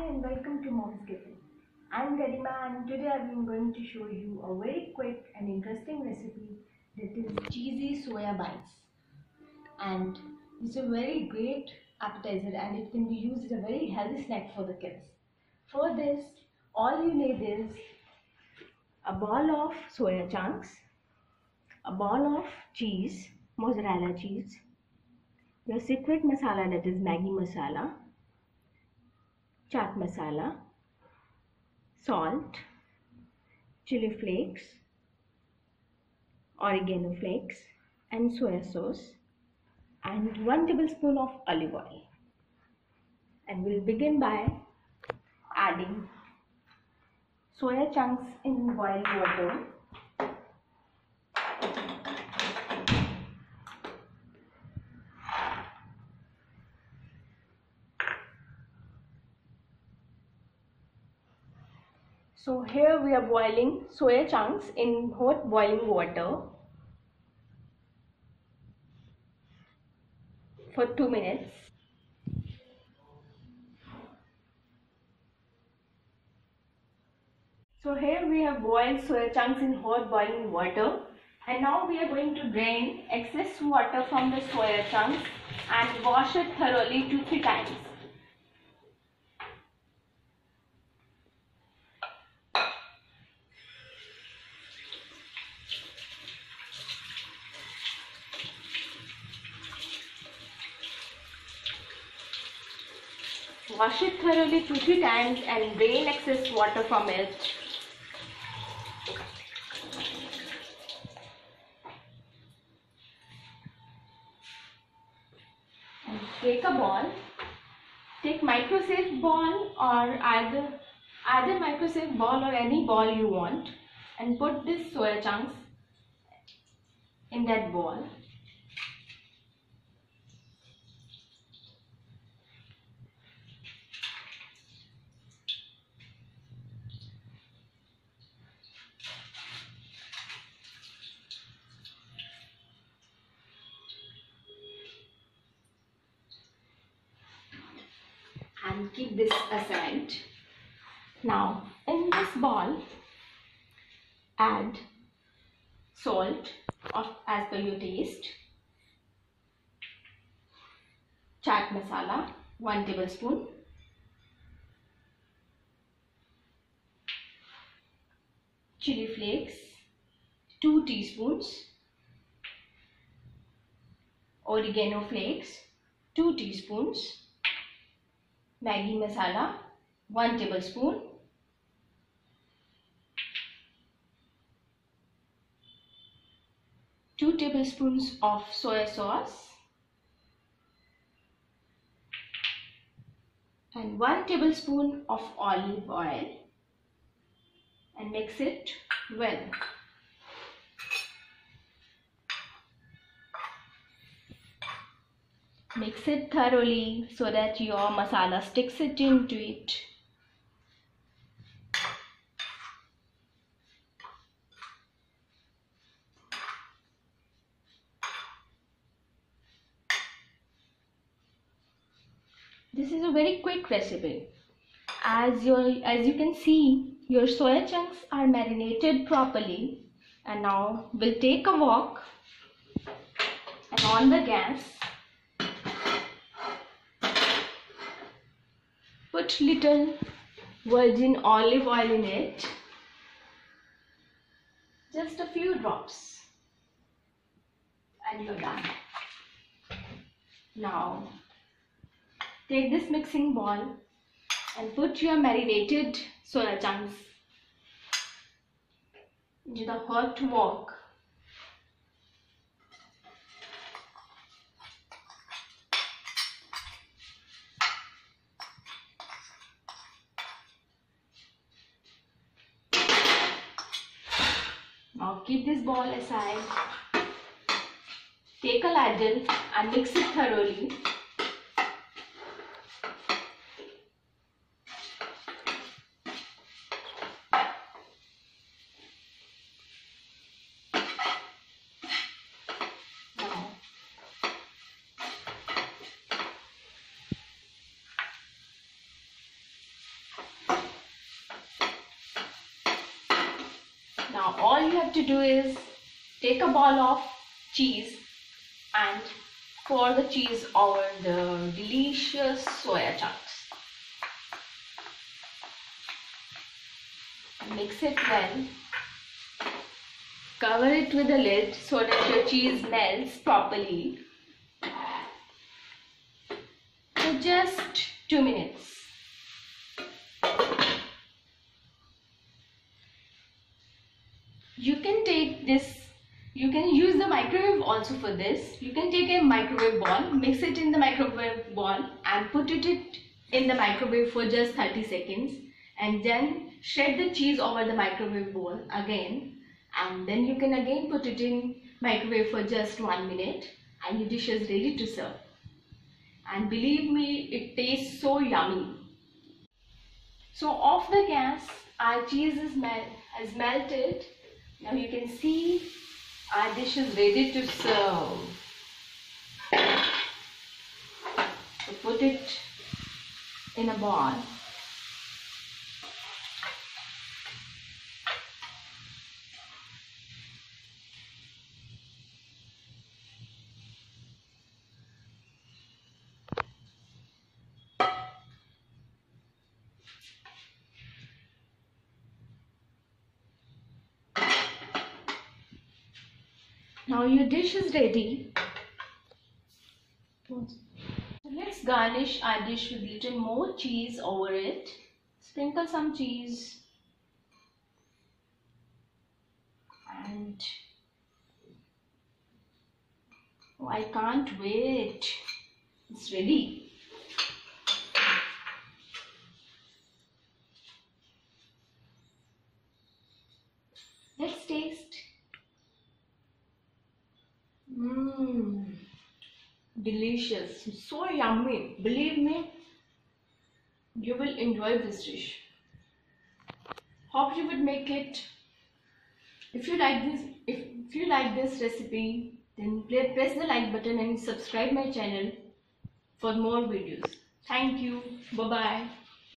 and welcome to Mom's Kitchen. I'm Garima and today I'm going to show you a very quick and interesting recipe that is cheesy soya bites. And it's a very great appetizer and it can be used as a very healthy snack for the kids. For this, all you need is a ball of soya chunks, a ball of cheese, mozzarella cheese, your secret masala that is Maggi masala, chaat masala, salt, chili flakes, oregano flakes and soya sauce and 1 tablespoon of olive oil. And we'll begin by adding soya chunks in boiled water. So here we are boiling soya chunks in hot boiling water for 2 minutes. So here we have boiled soya chunks in hot boiling water, and now we are going to drain excess water from the soya chunks and wash it thoroughly 2-3 times. Wash it thoroughly 2-3 times and drain excess water from it. And take a ball. Take microsafe ball or either microsafe ball or any ball you want, and put this soya chunks in that ball. And keep this aside. Now in this ball add salt as per your taste, chaat masala 1 tablespoon, chili flakes 2 teaspoons, oregano flakes 2 teaspoons, Maggi masala 1 tablespoon, two tablespoons of soya sauce and 1 tablespoon of olive oil, and mix it well. Mix it thoroughly so that your masala sticks it into it. This is a very quick recipe. As you can see, your soya chunks are marinated properly. And now we'll take a wok and on the gas put little virgin olive oil in it, just a few drops, and you're done. Now take this mixing bowl and put your marinated soya chunks into the hot wok. Now keep this ball aside. Take a ladle and mix it thoroughly. Now all you have to do is take a ball of cheese and pour the cheese over the delicious soya chunks. Mix it well. Cover it with a lid so that your cheese melts properly for just 2 minutes. You can take this, you can use the microwave also for this. You can take a microwave ball, mix it in the microwave ball and put it in the microwave for just 30 seconds and then shred the cheese over the microwave bowl again, and then you can again put it in microwave for just 1 minute and your dish is ready to serve. And believe me, it tastes so yummy. So off the gas, our cheese has melted. Now you can see our dish is ready to serve. So put it in a bowl. Now your dish is ready. So let's garnish our dish with little more cheese over it. Sprinkle some cheese and oh, I can't wait. It's ready. Let's taste. Delicious, so yummy. Believe me, you will enjoy this dish. Hope you would make it. If you like this recipe, then press the like button and subscribe my channel for more videos. Thank you. Bye bye.